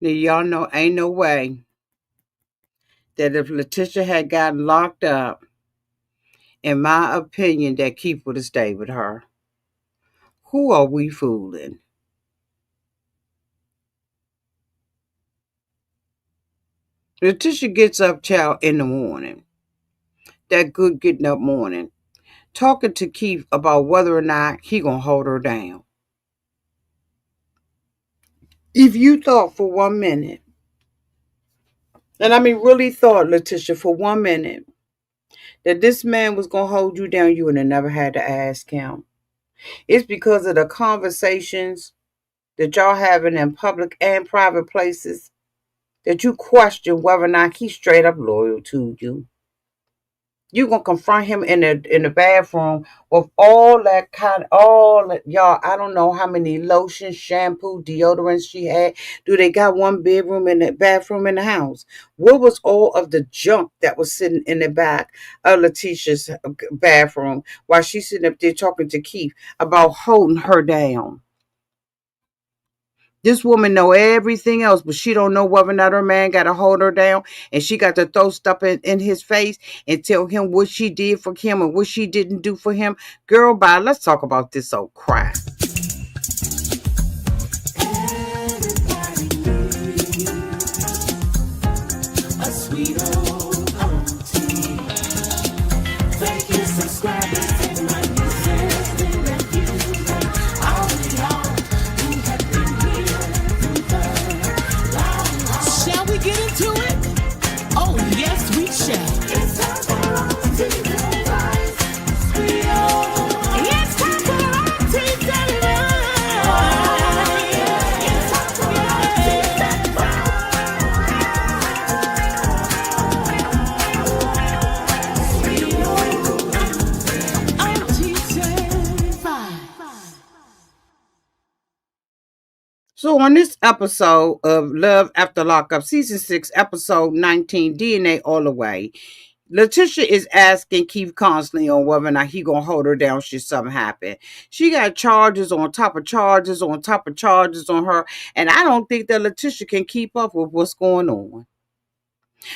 Now, y'all know ain't no way that if Leticia had gotten locked up, in my opinion, that Keith would have stayed with her. Who are we fooling? Leticia gets up, child, in the morning. That good getting up morning. Talking to Keith about whether or not he gonna hold her down. If you thought for 1 minute, and I mean really thought, Leticia, for 1 minute, that this man was gonna hold you down, you would have never had to ask him. It's because of the conversations that y'all having in public and private places that you question whether or not he's straight up loyal to you. You gonna confront him in the bathroom with all that kind, all that, y'all. I don't know how many lotions, shampoo, deodorants she had. Do they got one bedroom in the bathroom in the house? What was all of the junk that was sitting in the back of Leticia's bathroom while she's sitting up there talking to Keith about holding her down? This woman know everything else, but she don't know whether or not her man got to hold her down, and she got to throw stuff in his face and tell him what she did for him and what she didn't do for him. Girl, bye. Let's talk about this old crap. So on this episode of Love After Lockup, Season 6, Episode 19, DNA All the Way, Leticia is asking Keith constantly on whether or not he gonna hold her down should something happen. She got charges on top of charges on top of charges on her, and I don't think that Leticia can keep up with what's going on.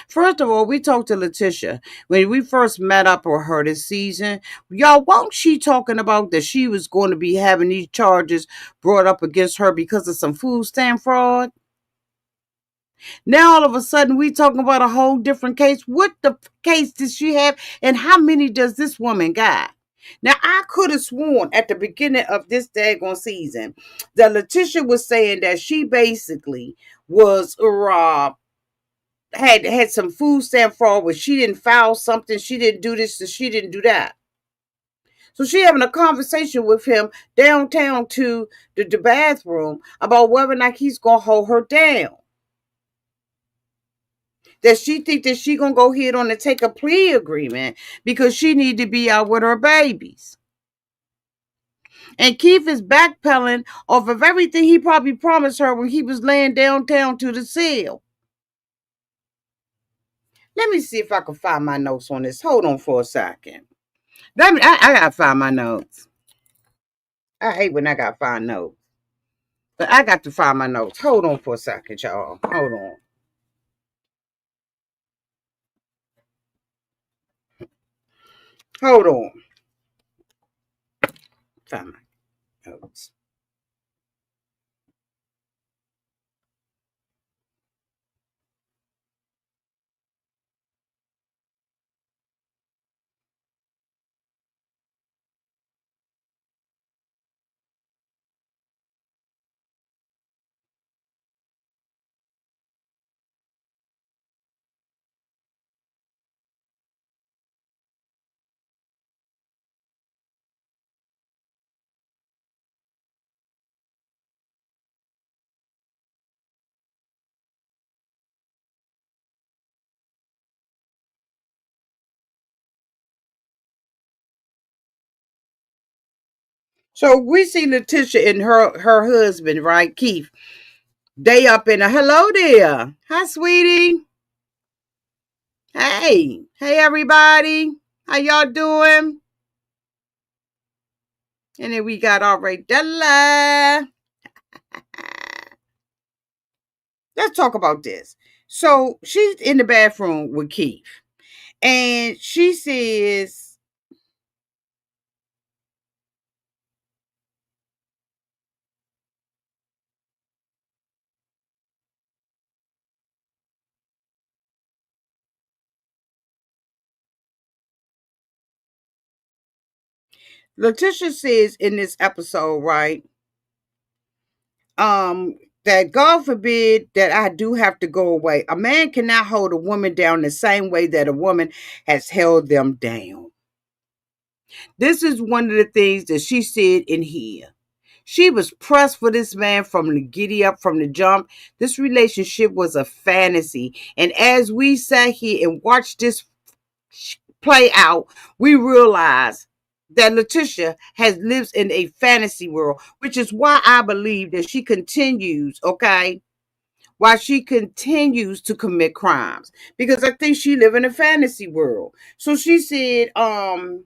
First of all, we talked to Leticia when we first met up with her this season. Y'all, won't she talking about that she was going to be having these charges brought up against her because of some food stamp fraud? Now all of a sudden we talking about a whole different case. What the case did she have, and how many does this woman got? Now I could have sworn at the beginning of this daggone season that Leticia was saying that she basically was had some food stamp fraud where she didn't file something, she didn't do this, she didn't do that. So she having a conversation with him downtown to the bathroom about whether or not he's gonna hold her down. That she think that she gonna go ahead on and take a plea agreement because she need to be out with her babies. And Keith is backpedaling off of everything he probably promised her when he was laying downtown to the cell. Let me see if I can find my notes on this. Hold on for a second. I gotta find my notes. I hate when I gotta find notes. But I got to find my notes. Hold on for a second, y'all. Hold on. Hold on. Find my notes. So we see Leticia and her husband, right, Keith. They up in a hello there. Hi, sweetie. Hey, everybody. How y'all doing? And then we got all right, Della. let's talk about this. So she's in the bathroom with Keith, and she says, Leticia says in this episode, right? That God forbid that I do have to go away. A man cannot hold a woman down the same way that a woman has held them down. This is one of the things that she said in here. She was pressed for this man from the giddy up, from the jump. This relationship was a fantasy. And as we sat here and watched this play out, we realized that Leticia has lives in a fantasy world, which is why I believe that she continues, okay, why she continues to commit crimes, because I think she live in a fantasy world. So she said, so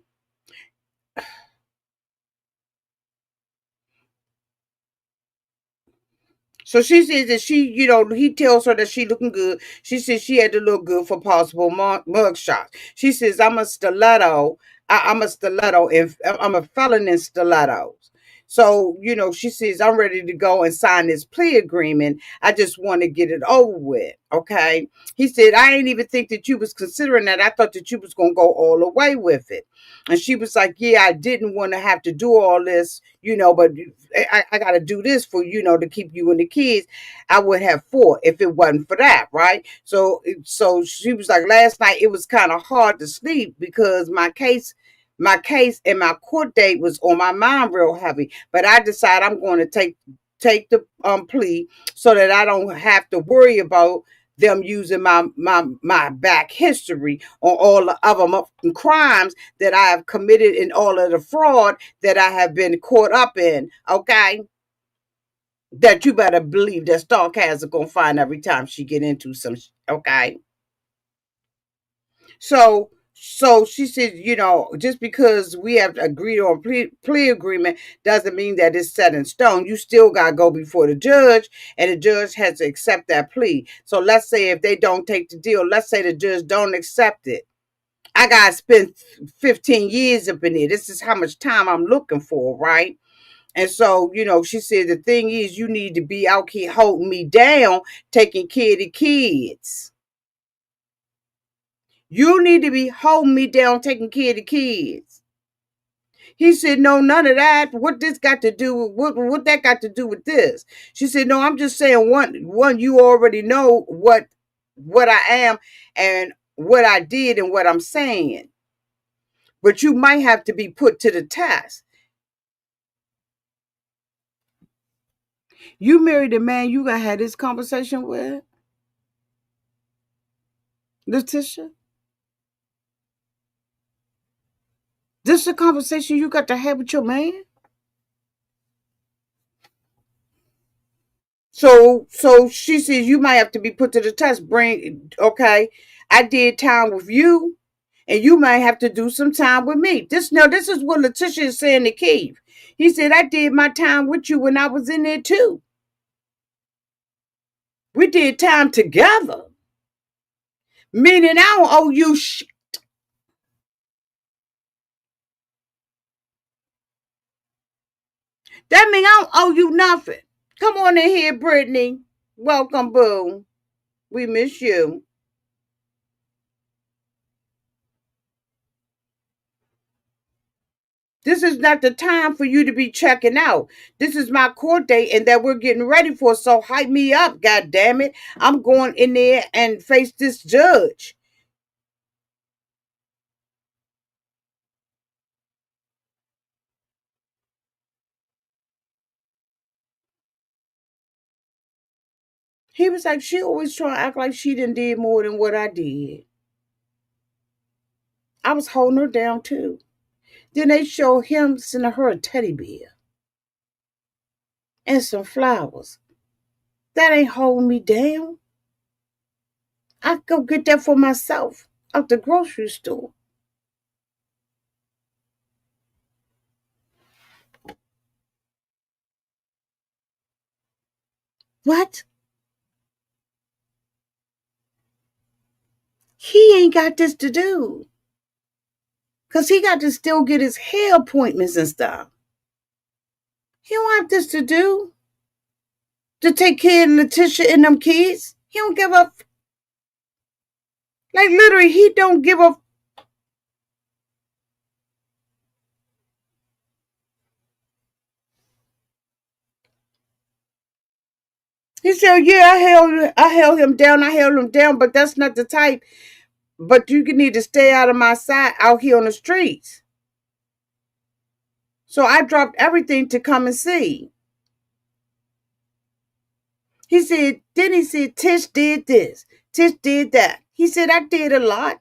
she says that she, he tells her that she looking good. She says she had to look good for possible mug shots. She says, I'm a stiletto. I'm a stiletto, and I'm a felon in stilettos. So, she says, I'm ready to go and sign this plea agreement. I just want to get it over with. Okay. He said, I ain't even think that you was considering that. I thought that you was going to go all the way with it. And she was like, yeah, I didn't want to have to do all this, but I got to do this for, to keep you and the kids. I would have fought if it wasn't for that. Right. So she was like, last night it was kind of hard to sleep because my case and my court date was on my mind real heavy, but I decided I'm going to take the plea so that I don't have to worry about them using my back history on all the other crimes that I have committed and all of the fraud that I have been caught up in. Okay, that you better believe that Starcast are gonna find every time she get into some. Okay, so she said, just because we have agreed on plea agreement doesn't mean that it's set in stone. You still got to go before the judge, and the judge has to accept that plea. So let's say if they don't take the deal, let's say the judge don't accept it. I got to spend 15 years up in here. This is how much time I'm looking for, right? And so, she said, the thing is, you need to be out here holding me down, taking care of the kids. You need to be holding me down, taking care of the kids. He said, no, none of that. What this got to do with what that got to do with this? She said, no, I'm just saying one, you already know what I am and what I did and what I'm saying. But you might have to be put to the test. You married a man you gotta have this conversation with, Leticia. This is a conversation you got to have with your man. So she says you might have to be put to the test. Okay, I did time with you, and you might have to do some time with me. This is what Latisha is saying to Keith. He said, I did my time with you when I was in there too. We did time together. Meaning I don't owe you shit. That means I don't owe you nothing. Come on in here, Brittany. Welcome, boo. We miss you. This is not the time for you to be checking out. This is my court date and that we're getting ready for. So hype me up, god damn it. I'm going in there and face this judge. He was like, she always trying to act like she didn't did more than what I did. I was holding her down too. Then they show him sending her a teddy bear and some flowers. That ain't holding me down. I go get that for myself at the grocery store. What? he ain't got this to do. Because he got to still get his hair appointments and stuff. He don't have this to do. To take care of Leticia and them kids. He don't give a. Like, literally, he don't give a. He said, yeah, I held him down, but that's not the type. But you need to stay out of my sight out here on the streets. So I dropped everything to come and see. Then he said, Tish did this. Tish did that. He said, I did a lot.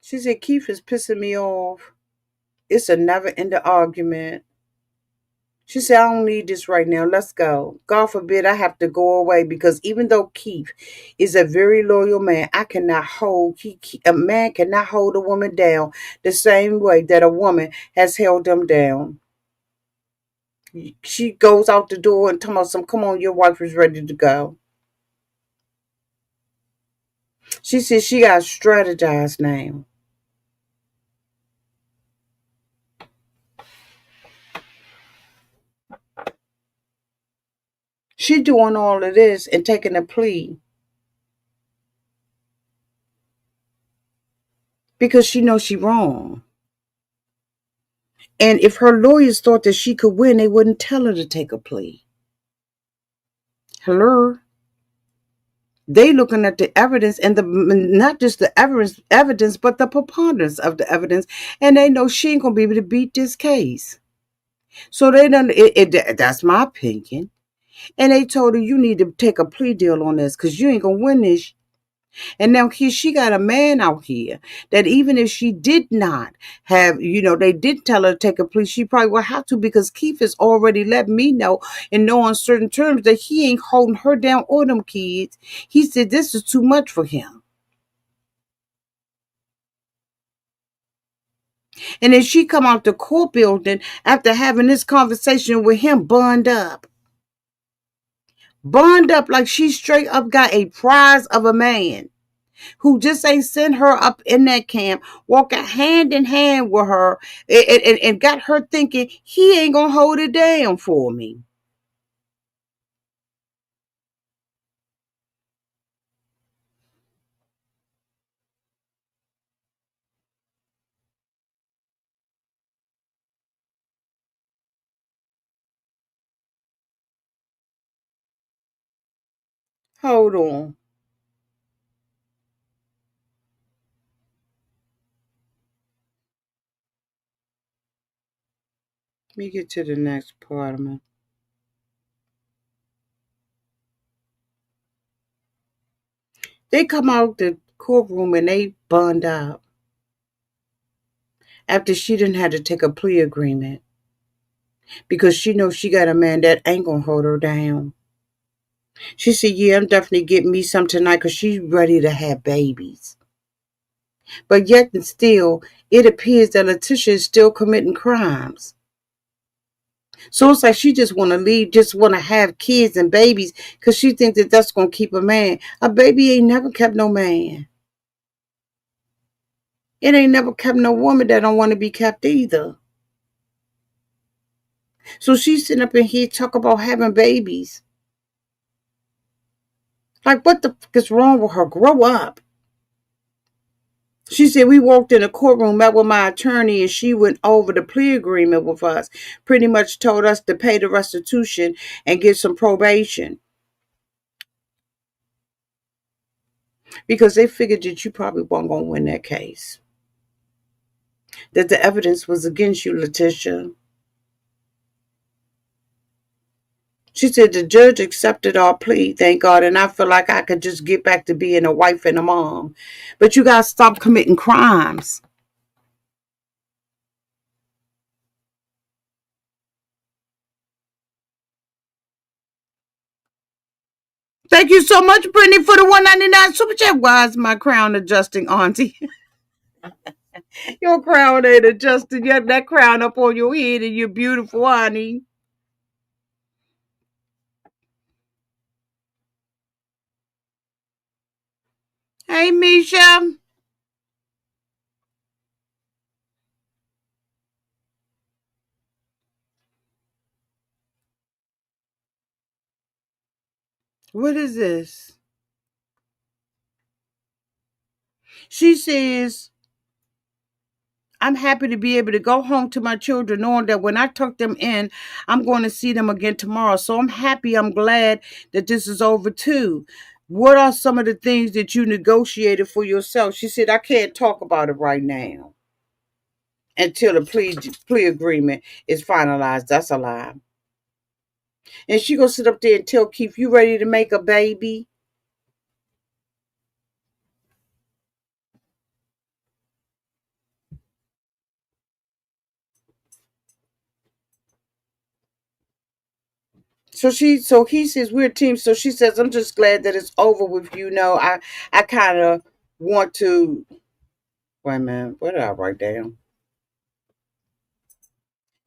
She said, Keith is pissing me off. It's a never ending argument. She said, I don't need this right now. Let's go. God forbid I have to go away because even though Keith is a very loyal man, I cannot hold, a man cannot hold a woman down the same way that a woman has held them down. She goes out the door and tells them, come on, your wife is ready to go. She said she got to strategize now. She doing all of this and taking a plea because she knows she wrong. And if her lawyers thought that she could win, they wouldn't tell her to take a plea. Hello? They looking at the evidence and the not just the evidence, but the preponderance of the evidence, and they know she ain't gonna be able to beat this case. So they done that's my opinion. And they told her you need to take a plea deal on this because you ain't gonna win this. And now she got a man out here that even if she did not have, they did tell her to take a plea, she probably will have to because Keith has already let me know in no uncertain terms that he ain't holding her down or them kids. He said this is too much for him. And then she come out the court building after having this conversation with him burned up. Burned up like she straight up got a prize of a man who just ain't sent her up in that camp, walking hand in hand with her, and got her thinking he ain't gonna hold it down for me. Hold on. Let me get to the next part of it. They come out the courtroom and they burned out after she didn't have to take a plea agreement because she knows she got a man that ain't gonna hold her down. She said, yeah, I'm definitely getting me some tonight because she's ready to have babies. But yet and still, it appears that Leticia is still committing crimes. So it's like she just want to leave, just want to have kids and babies because she thinks that that's going to keep a man. A baby ain't never kept no man. It ain't never kept no woman that don't want to be kept either. So she's sitting up in here talk about having babies. Like, what the fuck is wrong with her? Grow up. She said, we walked in the courtroom, met with my attorney, and she went over the plea agreement with us. Pretty much told us to pay the restitution and get some probation. Because they figured that you probably weren't going to win that case. That the evidence was against you, Leticia. She said the judge accepted our plea, thank God, and I feel like I could just get back to being a wife and a mom. But you got to stop committing crimes. Thank you so much, Brittany, for the $1.99 super chat. Why is my crown adjusting, Auntie? Your crown ain't adjusted yet. That crown up on your head and you're beautiful, honey. Hey, Misha. What is this? She says, I'm happy to be able to go home to my children knowing that when I tuck them in, I'm going to see them again tomorrow. So I'm happy. I'm glad that this is over too. What are some of the things that you negotiated for yourself? She said, I can't talk about it right now until the plea agreement is finalized. That's a lie. And she gonna sit up there and tell Keith, you ready to make a baby? So he says we're a team. So she says, I'm just glad that it's over with you. Know, I kind of want to wait a minute, what did I write down?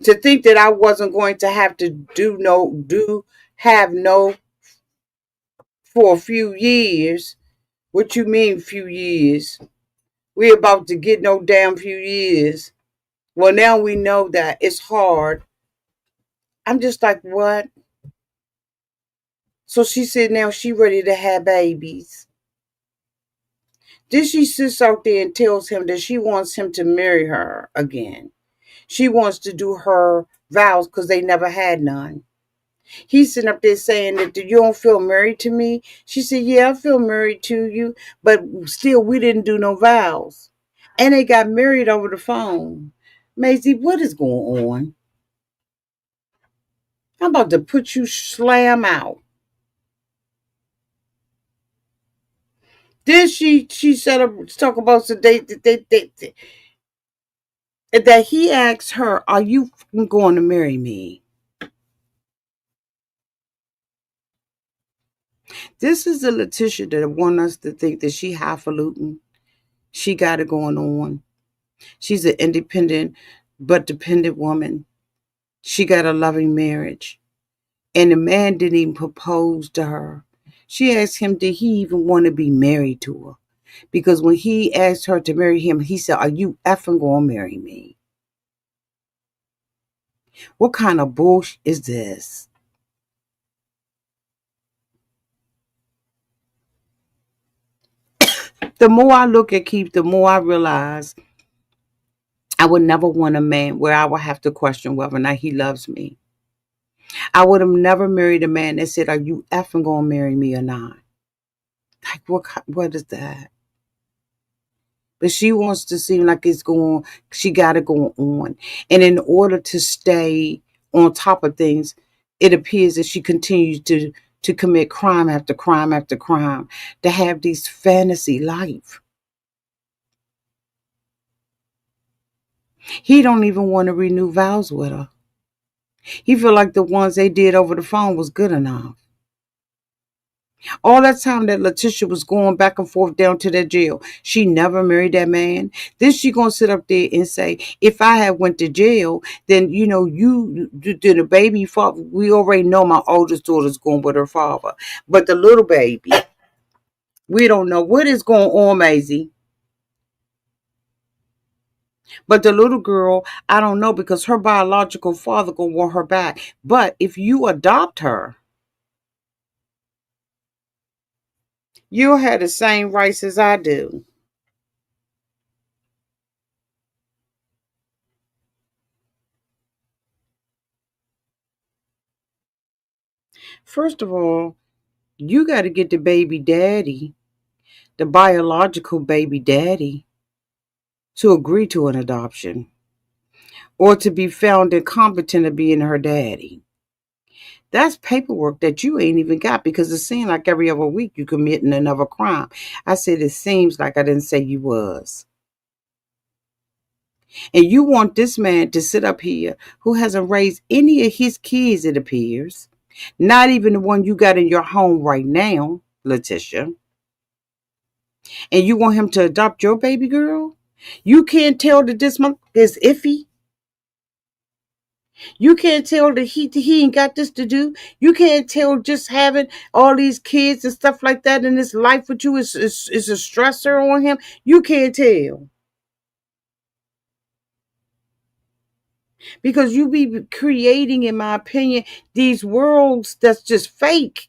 To think that I wasn't going to have to have no for a few years. What you mean few years? We're about to get no damn few years. Well, now we know that it's hard. I'm just like, what? So she said now she ready to have babies. Then she sits out there and tells him that she wants him to marry her again. She wants to do her vows because they never had none. He's sitting up there saying that you don't feel married to me. She said, yeah, I feel married to you, but still we didn't do no vows. And they got married over the phone. Maisie, what is going on? I'm about to put you slam out. Then she set up talk about the date that he asked her, are you going to marry me? This is the Leticia that want us to think that she highfalutin. She got it going on. She's an independent but dependent woman. She got a loving marriage. And the man didn't even propose to her. She asked him, did he even want to be married to her? Because when he asked her to marry him, he said, are you effing going to marry me? What kind of bullshit is this? The more I look at Keith, the more I realize I would never want a man where I would have to question whether or not he loves me. I would have never married a man that said, are you effing going to marry me or not? Like, what is that? But she wants to seem like she got it going on. And in order to stay on top of things, it appears that she continues to commit crime after crime after crime, to have these fantasy life. He don't even want to renew vows with her. He feel like the ones they did over the phone was good enough. All that time that Leticia was going back and forth down to that jail, she never married that man. Then she gonna sit up there and say, if I had went to jail, then you did a baby father. We already know my oldest daughter's going with her father. But the little baby, we don't know what is going on, Maisie. But the little girl, I don't know because her biological father gonna want her back. But if you adopt her, you'll have the same rights as I do. First of all, you got to get the baby daddy, the biological baby daddy, to agree to an adoption or to be found incompetent of being her daddy. That's paperwork that you ain't even got because it seems like every other week you committing another crime. I said it seems like I didn't say you was. And you want this man to sit up here who hasn't raised any of his kids, it appears. Not even the one you got in your home right now, Leticia. And you want him to adopt your baby girl? You can't tell that this month is iffy. You can't tell that he ain't got this to do. You can't tell just having all these kids and stuff like that in his life with you is a stressor on him. You can't tell. Because you be creating, in my opinion, these worlds that's just fake.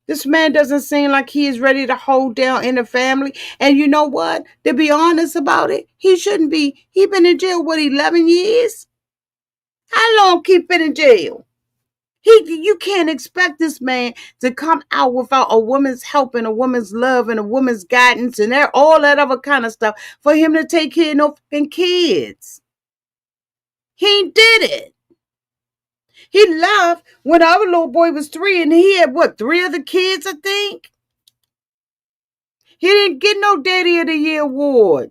This man doesn't seem like he is ready to hold down in the family. And you know what? To be honest about it, he shouldn't be. He been in jail, what, 11 years? How long he been in jail? You can't expect this man to come out without a woman's help and a woman's love and a woman's guidance and all that other kind of stuff for him to take care of no fucking kids. He did it. He left when our little boy was 3 and he had what, 3 other kids, I think? He didn't get no Daddy of the Year award.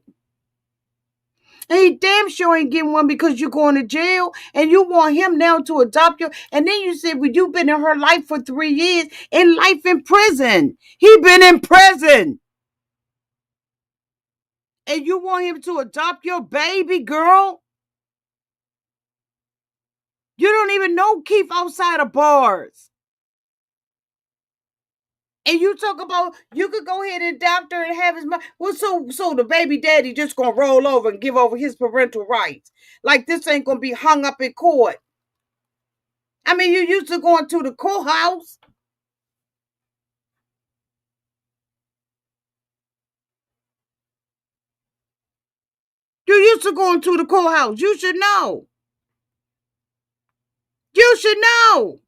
And he damn sure ain't getting one because you're going to jail and you want him now to adopt you. And then you said, well, you've been in her life for 3 years, in life in prison. He been in prison. And you want him to adopt your baby, girl? You don't even know Keith outside of bars. And you talk about you could go ahead and adopt her and have his money. Well, so the baby daddy just gonna roll over and give over his parental rights. Like this ain't gonna be hung up in court. I mean, you used to going to the courthouse. You used to going to the courthouse. You should know. You should know.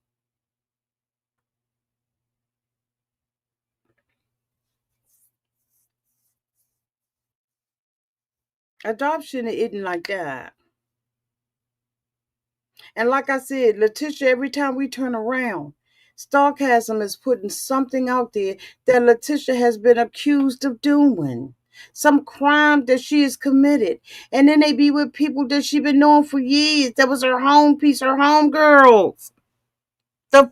Adoption isn't like that. And like I said, Leticia, every time we turn around, sarcasm is putting something out there that Leticia has been accused of doing. Some crime that she has committed. And then they be with people that she been knowing for years. That was her home piece, her home girls. The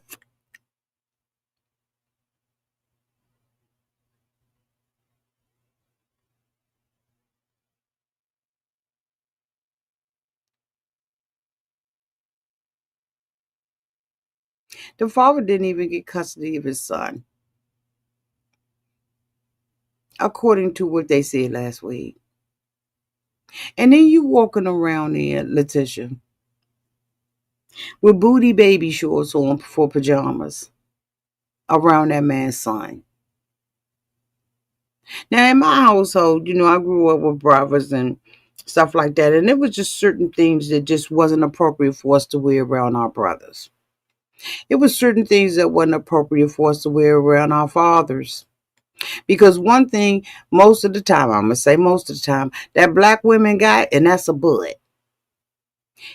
the father didn't even get custody of his son, according to what they said last week. And then you walking around there, Leticia, with booty baby shorts on for pajamas around that man's son. Now, in my household, I grew up with brothers and stuff like that, and there was just certain things that just wasn't appropriate for us to wear around our brothers. It was certain things that wasn't appropriate for us to wear around our fathers. Because one thing, most of the time, I'm going to say most of the time, that black women got, and that's a butt.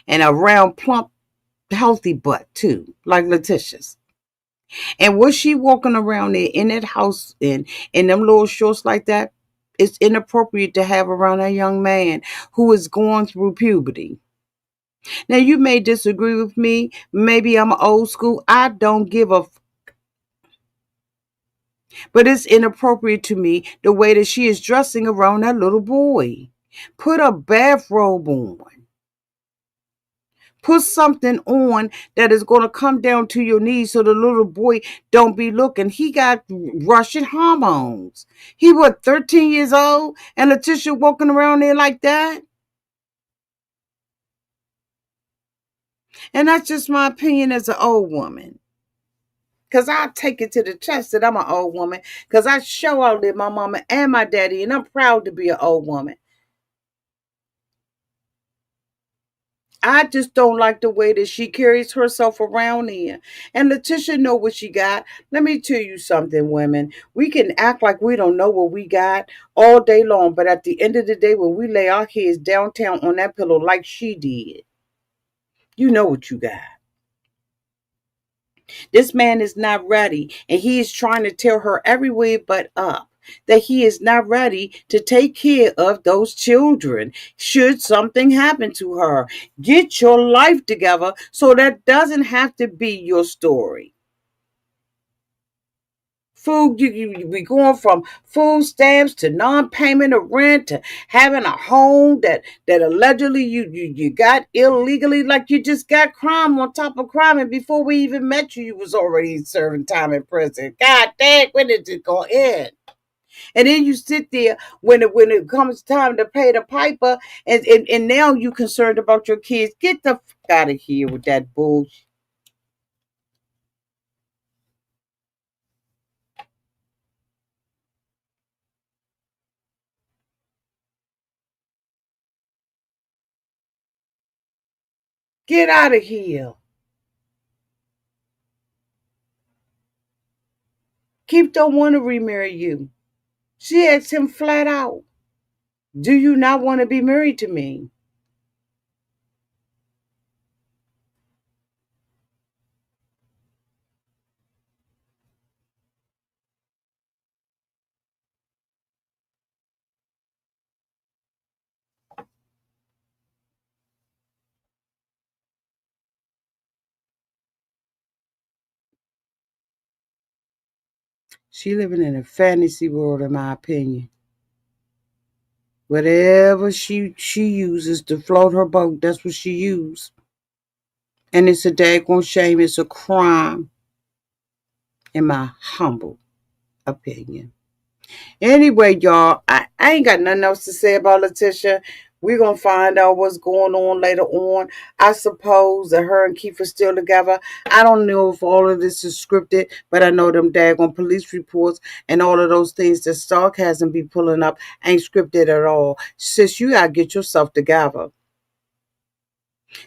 And a round, plump, healthy butt, too, like Leticia's. And was she walking around there in that house in them little shorts like that? It's inappropriate to have around a young man who is going through puberty. Now, you may disagree with me. Maybe I'm old school. I don't give a but it's inappropriate to me the way that she is dressing around that little boy. Put a bathrobe on. Put something on that is going to come down to your knees so the little boy don't be looking. He got Russian hormones. He was 13 years old and Leticia walking around there like that. And that's just my opinion as an old woman. Because I take it to the chest that I'm an old woman. Because I show out there my mama and my daddy. And I'm proud to be an old woman. I just don't like the way that she carries herself around here. And Leticia know what she got. Let me tell you something, women. We can act like we don't know what we got all day long. But at the end of the day, when we lay our heads downtown on that pillow like she did, you know what you got. This man is not ready. And he is trying to tell her every way but up that he is not ready to take care of those children should something happen to her. Get your life together so that doesn't have to be your story. food. We going from food stamps to non-payment of rent to having a home that allegedly you got illegally, like you just got crime on top of crime, and before we even met you, you was already serving time in prison. God dang, when did it go in? And then you sit there when it comes time to pay the piper, and now you concerned about your kids. Get the fuck out of here with that bullshit. Get out of here. Keith don't want to remarry you. She asked him flat out, do you not want to be married to me? She living in a fantasy world, in my opinion. Whatever she uses to float her boat, that's what she used. And it's a daggone shame. It's a crime, in my humble opinion. Anyway, y'all, I ain't got nothing else to say about Leticia. We're going to find out what's going on later on. I suppose that her and Keith are still together. I don't know if all of this is scripted, but I know them daggone police reports and all of those things that Stark hasn't be pulling up ain't scripted at all. Sis, you got to get yourself together.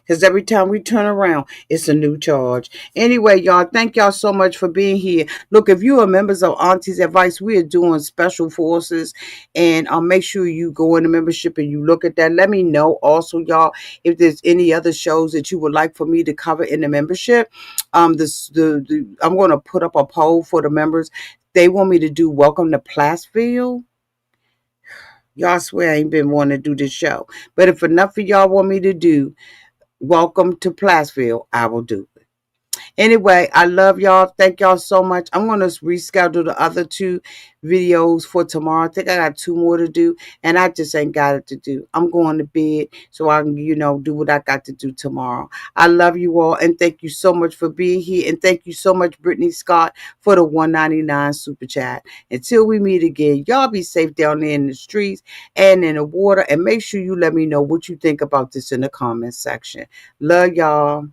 Because every time we turn around, it's a new charge. Anyway, y'all, thank y'all so much for being here. Look, if you are members of Auntie's Advice, we are doing special forces. And make sure you go into membership and you look at that. Let me know also, y'all, if there's any other shows that you would like for me to cover in the membership. I'm going to put up a poll for the members. They want me to do Welcome to Placerville. Y'all swear I ain't been wanting to do this show. But if enough of y'all want me to do Welcome to Placerville, I will do it. Anyway, I love y'all. Thank y'all so much. I'm going to reschedule the other two videos for tomorrow. I think I got two more to do, and I just ain't got it to do. I'm going to bed so I can, do what I got to do tomorrow. I love you all, and thank you so much for being here. And thank you so much, Brittany Scott, for the $1.99 super chat. Until we meet again, y'all be safe down there in the streets and in the water. And make sure you let me know what you think about this in the comments section. Love y'all.